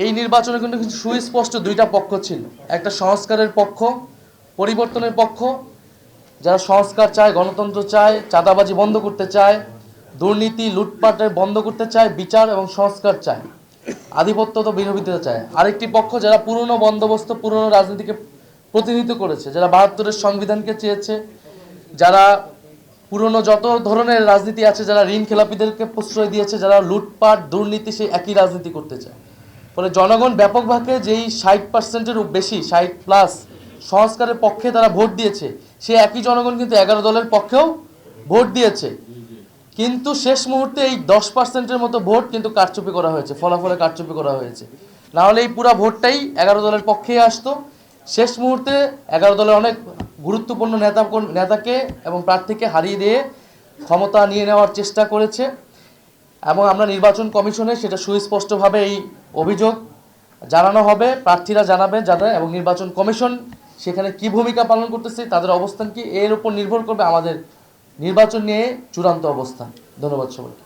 এই নির্বাচনে কিন্তু সুস্পষ্ট দুইটা পক্ষ ছিল, একটা সংস্কারের পক্ষ, পরিবর্তনের পক্ষ, যারা সংস্কার চায়, গণতন্ত্র চায়, চাঁদাবাজি বন্ধ করতে চায়, দুর্নীতি লুটপাটের বন্ধ করতে চায়, বিচার এবং সংস্কার চায়, আধিপত্য তো বিরোধিতা চায়। আরেকটি পক্ষ যারা পুরনো বন্দোবস্ত, পুরনো রাজনীতিকে প্রতিনিধিত্ব করেছে, যারা ৭২-এর সংবিধানকে চেয়েছে, যারা পুরনো যত ধরনের রাজনীতি আছে, যারা ঋণ খেলাপিদেরকে প্রশ্রয় দিয়েছে, যারা লুটপাট দুর্নীতি, সেই একই রাজনীতি করতে চায়। ফলে জনগণ ব্যাপকভাবে যেই ৬০%-এর বেশি, ৬০+ সংস্কারের পক্ষে তারা ভোট দিয়েছে, সে একই জনগণ কিন্তু ১১ দলের পক্ষেও ভোট দিয়েছে। কিন্তু শেষ মুহূর্তে এই 10%-এর মতো ভোট কিন্তু কারচুপি করা হয়েছে, ফলাফলে কারচুপি করা হয়েছে। নাহলে এই পুরো ভোটটাই ১১ দলের পক্ষেই আসতো। শেষ মুহূর্তে ১১ দলের অনেক গুরুত্বপূর্ণ নেতাকে এবং প্রার্থীকে হারিয়ে দিয়ে ক্ষমতা নিয়ে নেওয়ার চেষ্টা করেছে। এবং আমরা নির্বাচন কমিশনে সেটা সুস্পষ্টভাবে এই অভিযোগ জানানো হবে, প্রার্থীরা জানাবেন যারা, এবং নির্বাচন কমিশন সেখানে কি ভূমিকা পালন করতেছে, তাদের অবস্থান কি, এর উপর নির্ভর করবে আমাদের নির্বাচন নিয়ে চূড়ান্ত অবস্থান। ধন্যবাদ সবাইকে।